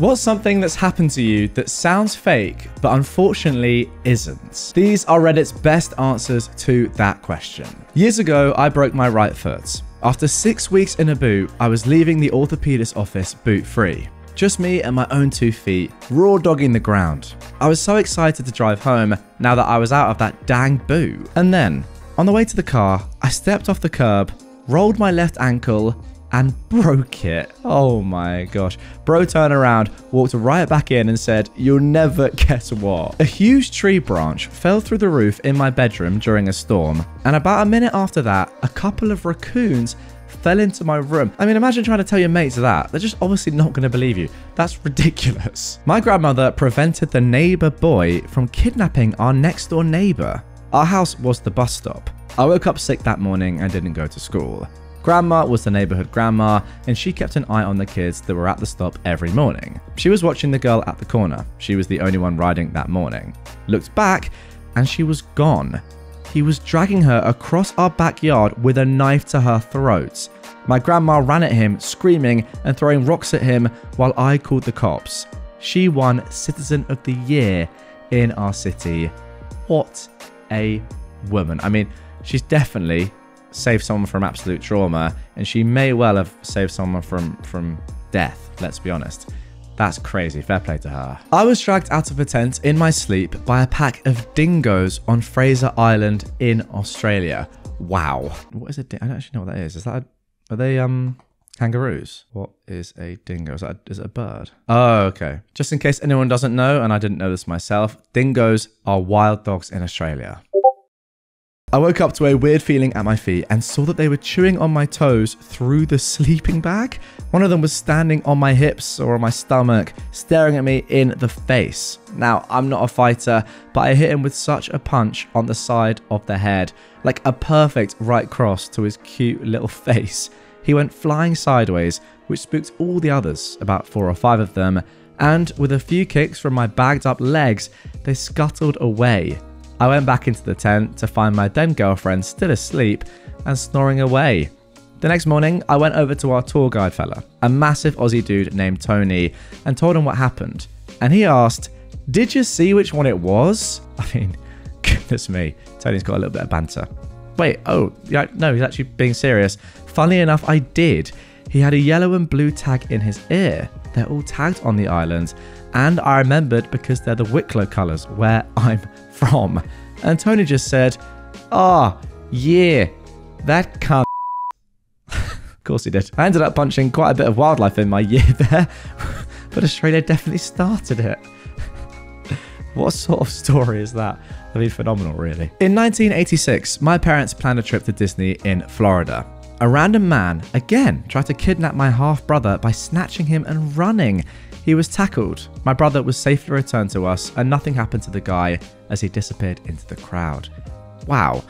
What's something that's happened to you that sounds fake, but unfortunately isn't? These are Reddit's best answers to that question. Years ago, I broke my right foot. After 6 weeks in a boot, I was leaving the orthopedist office boot-free. Just me and my own 2 feet, raw dogging the ground. I was so excited to drive home now that I was out of that dang boot. And then, on the way to the car, I stepped off the curb, rolled my left ankle, and broke it. Oh my gosh. Bro turned around, walked right back in and said, "You'll never guess what." A huge tree branch fell through the roof in my bedroom during a storm, and about a minute after that, a couple of raccoons fell into my room. I mean, imagine trying to tell your mates that. They're just obviously not going to believe you. That's ridiculous. My grandmother prevented the neighbor boy from kidnapping our next door neighbor. Our house was the bus stop. I woke up sick that morning and didn't go to school. Grandma was the neighborhood grandma, and she kept an eye on the kids that were at the stop every morning. She was watching the girl at the corner. She was the only one riding that morning. Looked back, and she was gone. He was dragging her across our backyard with a knife to her throat. My grandma ran at him, screaming and throwing rocks at him while I called the cops. She won Citizen of the Year in our city. What a woman. I mean, she's definitely saved someone from absolute trauma, and she may well have saved someone from death, let's be honest. That's crazy. Fair play to her. I was dragged out of a tent in my sleep by a pack of dingoes on Fraser Island in Australia. Wow. What is a dingo? I don't actually know what that is. Are they kangaroos? What is a dingo? Is it a bird? Oh, okay. Just in case anyone doesn't know, and I didn't know this myself, dingoes are wild dogs in Australia. I woke up to a weird feeling at my feet and saw that they were chewing on my toes through the sleeping bag. One of them was standing on my hips or on my stomach, staring at me in the face. Now, I'm not a fighter, but I hit him with such a punch on the side of the head, like a perfect right cross to his cute little face. He went flying sideways, which spooked all the others, about 4 or 5 of them, and with a few kicks from my bagged up legs, they scuttled away. I went back into the tent to find my then girlfriend still asleep and snoring away. The next morning, I went over to our tour guide fella, a massive Aussie dude named Tony, and told him what happened. And he asked, "Did you see which one it was?" I mean, goodness me, Tony's got a little bit of banter. Wait, oh, yeah, no, he's actually being serious. Funnily enough, I did. He had a yellow and blue tag in his ear. They're all tagged on the island, and I remembered because they're the Wicklow colours where I'm from. And Tony just said, "Ah, yeah, that cunt." Of course he did. I ended up punching quite a bit of wildlife in my year there, but Australia definitely started it. What sort of story is that? That'd be phenomenal, really. In 1986, my parents planned a trip to Disney in Florida. A random man, again, tried to kidnap my half-brother by snatching him and running. He was tackled. My brother was safely returned to us, and nothing happened to the guy as he disappeared into the crowd. Wow.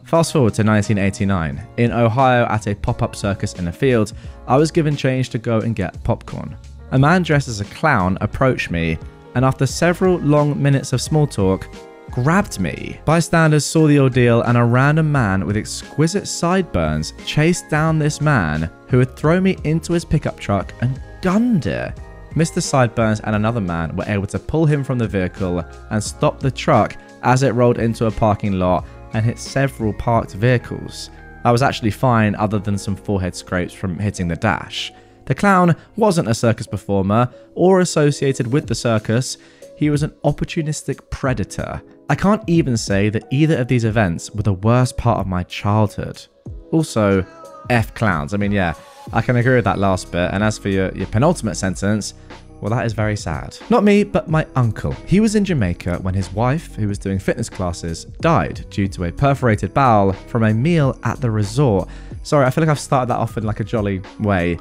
Fast forward to 1989. In Ohio, at a pop-up circus in a field, I was given change to go and get popcorn. A man dressed as a clown approached me, and after several long minutes of small talk, grabbed me. Bystanders saw the ordeal, and a random man with exquisite sideburns chased down this man who had thrown me into his pickup truck and gunned it. Mr. Sideburns and another man were able to pull him from the vehicle and stop the truck as it rolled into a parking lot and hit several parked vehicles. I was actually fine other than some forehead scrapes from hitting the dash. The clown wasn't a circus performer or associated with the circus. He was an opportunistic predator. I can't even say that either of these events were the worst part of my childhood. Also, F clowns. I mean, yeah, I can agree with that last bit. And as for your penultimate sentence, well, that is very sad. Not me, but my uncle. He was in Jamaica when his wife, who was doing fitness classes, died due to a perforated bowel from a meal at the resort. Sorry, I feel like I've started that off in like a jolly way.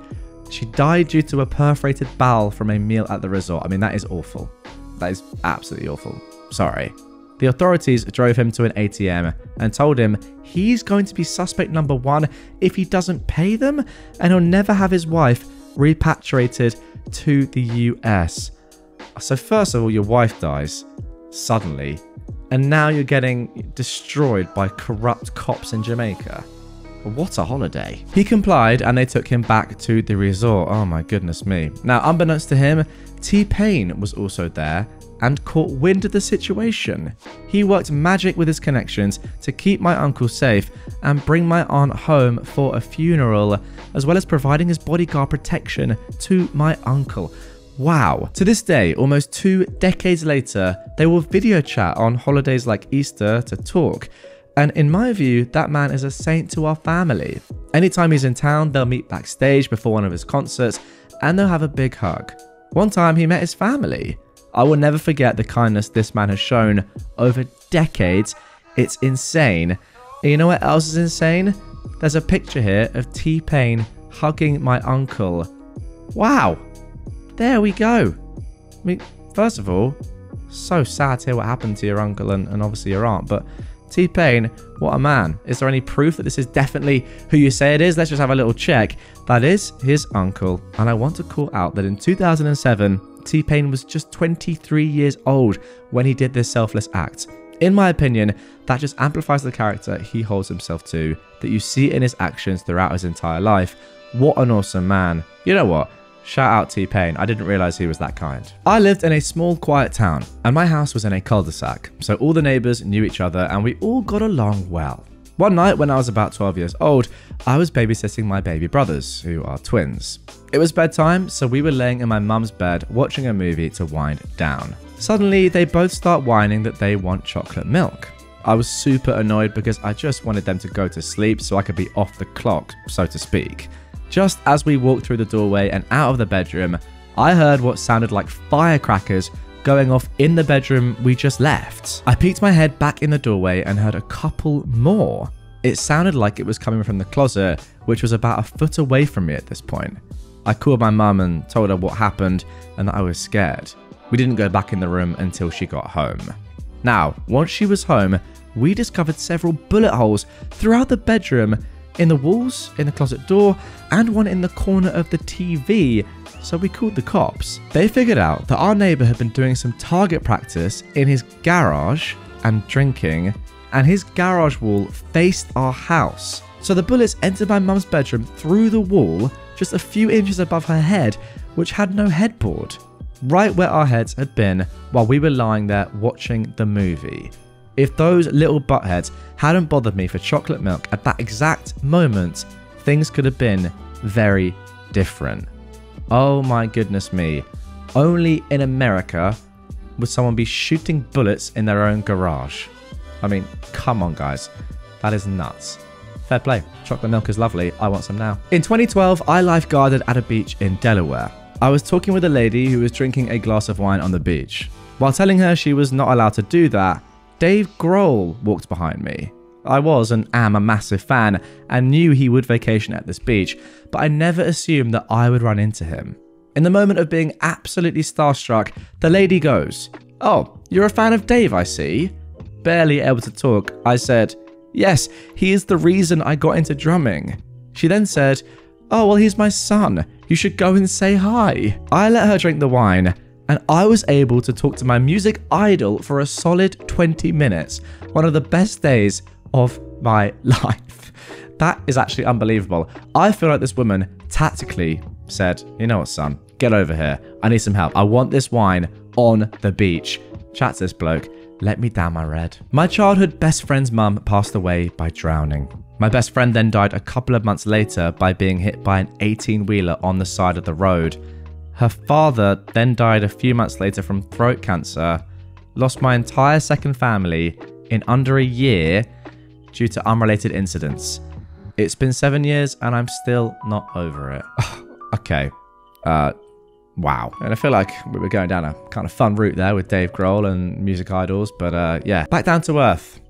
She died due to a perforated bowel from a meal at the resort. I mean, that is awful. That is absolutely awful. Sorry. The authorities drove him to an ATM and told him he's going to be suspect number 1 if he doesn't pay them, and he'll never have his wife repatriated to the US. So first of all, your wife dies suddenly, and now you're getting destroyed by corrupt cops in Jamaica. What a holiday. He complied and they took him back to the resort. Oh my goodness me. Now, unbeknownst to him, T-Pain was also there and caught wind of the situation. He worked magic with his connections to keep my uncle safe and bring my aunt home for a funeral, as well as providing his bodyguard protection to my uncle. Wow. To this day, almost 2 decades later, they will video chat on holidays like Easter to talk. And in my view, that man is a saint to our family. Anytime he's in town, they'll meet backstage before one of his concerts and they'll have a big hug. One time he met his family. I will never forget the kindness this man has shown over decades. It's insane. And you know what else is insane? There's a picture here of T-Pain hugging my uncle. Wow. There we go. I mean, first of all, so sad to hear what happened to your uncle and obviously your aunt, but T-Pain, what a man. Is there any proof that this is definitely who you say it is? Let's just have a little check. That is his uncle. And I want to call out that in 2007, T-Pain was just 23 years old when he did this selfless act. In my opinion, that just amplifies the character he holds himself to, that you see in his actions throughout his entire life. What an awesome man. You know what? Shout out T-Pain. I didn't realize he was that kind. I lived in a small, quiet town, and my house was in a cul-de-sac, so all the neighbors knew each other and we all got along well. One night when I was about 12 years old, I was babysitting my baby brothers, who are twins. It was bedtime, so we were laying in my mum's bed watching a movie to wind down. Suddenly, they both start whining that they want chocolate milk. I was super annoyed because I just wanted them to go to sleep so I could be off the clock, so to speak. Just as we walked through the doorway and out of the bedroom, I heard what sounded like firecrackers going off in the bedroom we just left. I peeked my head back in the doorway and heard a couple more. It sounded like it was coming from the closet, which was about a foot away from me at this point. I called my mum and told her what happened and that I was scared. We didn't go back in the room until she got home. Now, once she was home, we discovered several bullet holes throughout the bedroom, in the walls, in the closet door, and one in the corner of the TV, so we called the cops. They figured out that our neighbor had been doing some target practice in his garage and drinking, and his garage wall faced our house. So the bullets entered my mum's bedroom through the wall, just a few inches above her head, which had no headboard, right where our heads had been while we were lying there watching the movie. If those little buttheads hadn't bothered me for chocolate milk at that exact moment, things could have been very different. Oh my goodness me. Only in America would someone be shooting bullets in their own garage. I mean, come on guys. That is nuts. Fair play. Chocolate milk is lovely. I want some now. In 2012, I lifeguarded at a beach in Delaware. I was talking with a lady who was drinking a glass of wine on the beach. While telling her she was not allowed to do that, Dave Grohl walked behind me. I was and am a massive fan and knew he would vacation at this beach, but I never assumed that I would run into him. In the moment of being absolutely starstruck, the lady goes, "Oh, you're a fan of Dave, I see." Barely able to talk, I said, "Yes, he is the reason I got into drumming." She then said, "Oh, well, he's my son. You should go and say hi." I let her drink the wine, and I was able to talk to my music idol for a solid 20 minutes. One of the best days of my life. That is actually unbelievable. I feel like this woman tactically said, "You know what, son? Get over here. I need some help. I want this wine on the beach." Chat to this bloke. Let me down my red. My childhood best friend's mum passed away by drowning. My best friend then died a couple of months later by being hit by an 18-wheeler on the side of the road. Her father then died a few months later from throat cancer. Lost my entire second family in under a year due to unrelated incidents. It's been 7 years and I'm still not over it. Okay. Wow. And I feel like we were going down a kind of fun route there with Dave Grohl and music idols, but yeah, back down to earth.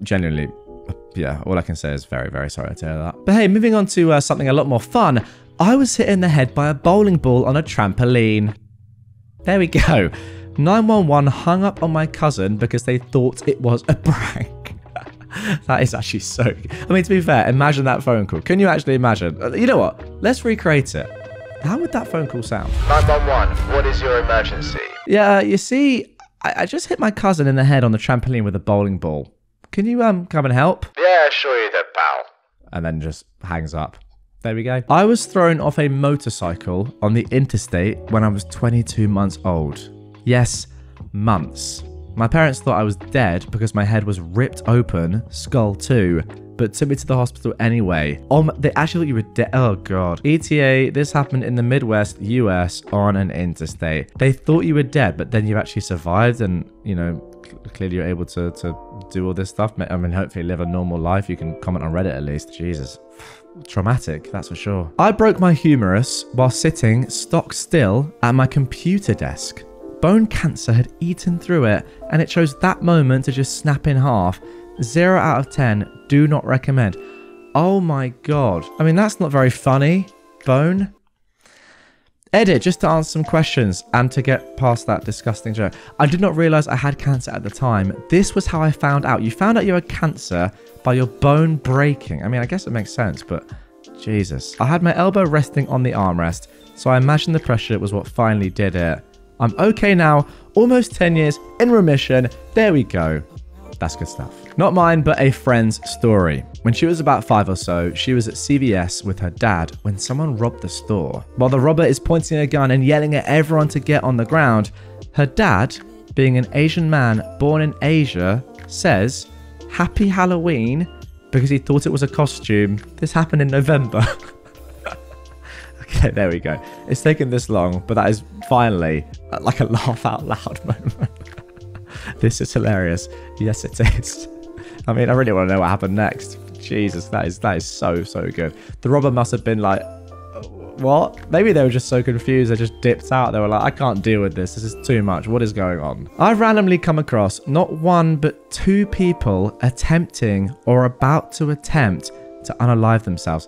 Genuinely, yeah, all I can say is very, very sorry to hear that. But hey, moving on to something a lot more fun. I was hit in the head by a bowling ball on a trampoline. There we go. 911 hung up on my cousin because they thought it was a prank. That is actually so... I mean, to be fair, imagine that phone call. Can you actually imagine? You know what? Let's recreate it. How would that phone call sound? 911, what is your emergency? Yeah, you see, I just hit my cousin in the head on the trampoline with a bowling ball. Can you come and help? Yeah, sure you did, pal. And then just hangs up. There we go. I was thrown off a motorcycle on the interstate when I was 22 months old. Yes, months. My parents thought I was dead because my head was ripped open, skull too, but took me to the hospital anyway. They actually thought you were dead. Oh god. ETA, this happened in the Midwest, US, on an interstate. They thought you were dead, but then you actually survived and, you know, clearly you're able to do all this stuff. I mean, hopefully live a normal life. You can comment on Reddit at least. Jesus. Traumatic, that's for sure. I broke my humerus while sitting stock still at my computer desk. Bone cancer had eaten through it, and it chose that moment to just snap in half. 0 out of 10, do not recommend. Oh my god. I mean, that's not very funny. Bone. Edit, just to answer some questions and to get past that disgusting joke. I did not realize I had cancer at the time. This was how I found out. You found out you had cancer by your bone breaking. I mean, I guess it makes sense, but Jesus. I had my elbow resting on the armrest, so I imagine the pressure was what finally did it. I'm okay now, almost 10 years, in remission. There we go. That's good stuff. Not mine, but a friend's story. When she was about 5 or so, she was at CVS with her dad when someone robbed the store. While the robber is pointing a gun and yelling at everyone to get on the ground, her dad, being an Asian man born in Asia, says, "Happy Halloween," because he thought it was a costume. This happened in November. Okay, there we go. It's taken this long, but that is finally like a laugh out loud moment. This is hilarious. Yes, it is. I mean, I really want to know what happened next. Jesus, that is so good. The robber must have been like, what? Maybe they were just so confused they just dipped out. They were like, I can't deal with this. This is too much. What is going on? I've randomly come across not one, but 2 people attempting or about to attempt to unalive themselves.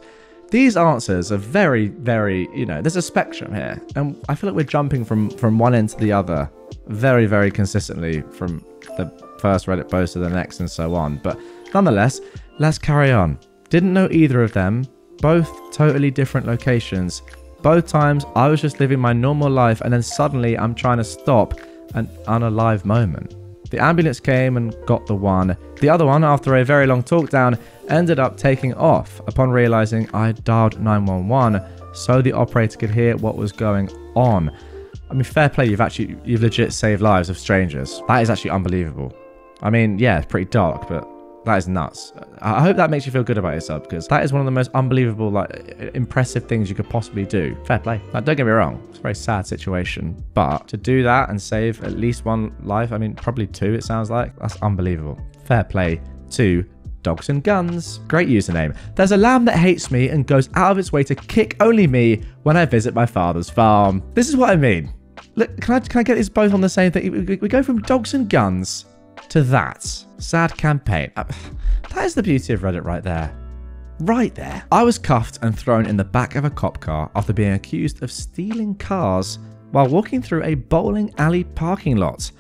These answers are very, very, you know, there's a spectrum here. And I feel like we're jumping from one end to the other very, very consistently from the first Reddit post to the next and so on. But nonetheless, let's carry on. Didn't know either of them. Both totally different locations. Both times I was just living my normal life and then suddenly I'm trying to stop an unalive moment. The ambulance came and got the one. The other one, after a very long talk down, ended up taking off upon realizing I had dialed 911 so the operator could hear what was going on. I mean, fair play, you've legit saved lives of strangers. That is actually unbelievable. I mean, yeah, it's pretty dark, but that is nuts. I hope that makes you feel good about yourself, because that is one of the most unbelievable, like, impressive things you could possibly do. Fair play. Like, don't get me wrong, it's a very sad situation, but to do that and save at least one life, I mean, probably 2, it sounds like, that's unbelievable. Fair play to Dogs and Guns. Great username. There's a lamb that hates me and goes out of its way to kick only me when I visit my father's farm. This is what I mean. Look, can I get this both on the same thing? We go from Dogs and Guns to that. Sad campaign. That is the beauty of Reddit right there. Right there. I was cuffed and thrown in the back of a cop car after being accused of stealing cars while walking through a bowling alley parking lot.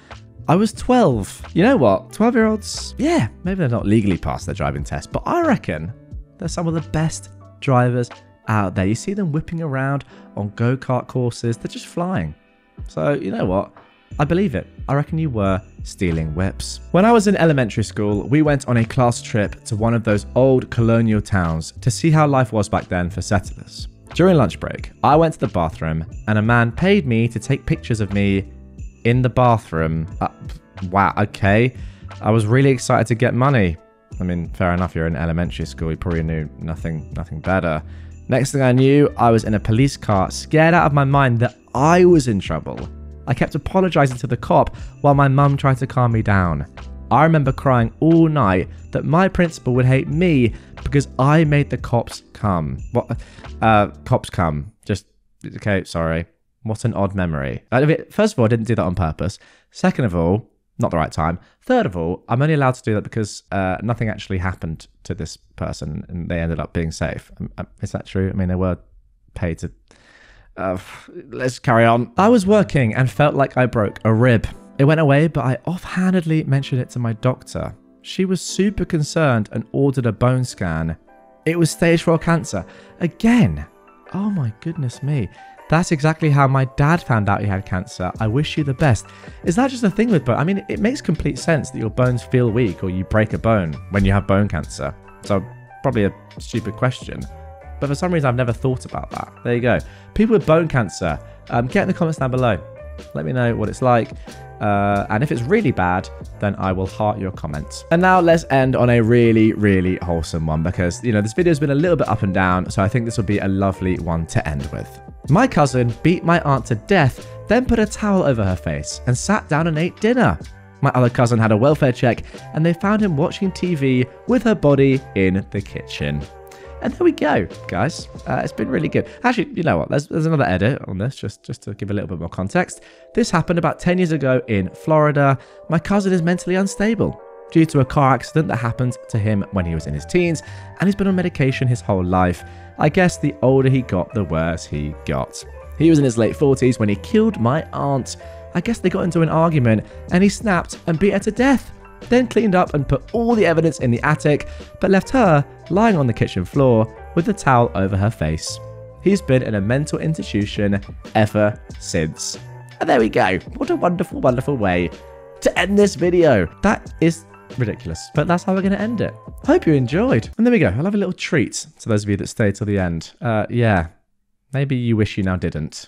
I was 12. You know what? 12-year-olds, yeah, maybe they're not legally past their driving test, but I reckon they're some of the best drivers out there. You see them whipping around on go-kart courses. They're just flying. So, you know what? I believe it. I reckon you were stealing whips. When I was in elementary school, we went on a class trip to one of those old colonial towns to see how life was back then for settlers. During lunch break, I went to the bathroom and a man paid me to take pictures of me in the bathroom. Wow, okay. I was really excited to get money. I mean, fair enough, you're in elementary school, you probably knew nothing better. Next thing I knew, I was in a police car, scared out of my mind that I was in trouble. I kept apologizing to the cop while my mum tried to calm me down. I remember crying all night that my principal would hate me because I made the cops come. What? Cops come. Just, okay, sorry. What an odd memory. First of all, I didn't do that on purpose. Second of all, not the right time. Third of all, I'm only allowed to do that because nothing actually happened to this person and they ended up being safe. Is that true? I mean, they were paid to... let's carry on. I was working and felt like I broke a rib. It went away, but I offhandedly mentioned it to my doctor. She was super concerned and ordered a bone scan. It was stage 4 cancer. Again. Oh my goodness me. That's exactly how my dad found out he had cancer. I wish you the best. Is that just a thing with bone? I mean, it makes complete sense that your bones feel weak or you break a bone when you have bone cancer. So probably a stupid question. But for some reason, I've never thought about that. There you go. People with bone cancer, get in the comments down below. Let me know what it's like. And if it's really bad, then I will heart your comments. And now let's end on a really, really wholesome one because, you know, this video has been a little bit up and down. So I think this will be a lovely one to end with. My cousin beat my aunt to death, then put a towel over her face and sat down and ate dinner. My other cousin had a welfare check and they found him watching TV with her body in the kitchen. And there we go, guys. It's been really good. Actually, you know what? There's another edit on this, just to give a little bit more context. This happened about 10 years ago in Florida. My cousin is mentally unstable due to a car accident that happened to him when he was in his teens, and he's been on medication his whole life. I guess the older he got, the worse he got. He was in his late 40s when he killed my aunt. I guess they got into an argument, and he snapped and beat her to death. Then cleaned up and put all the evidence in the attic, but left her lying on the kitchen floor with the towel over her face. He's been in a mental institution ever since. And there we go. What a wonderful, wonderful way to end this video. That is ridiculous, but that's how we're going to end it. Hope you enjoyed. And there we go. I'll have a little treat to those of you that stayed till the end. Yeah, maybe you wish you now didn't.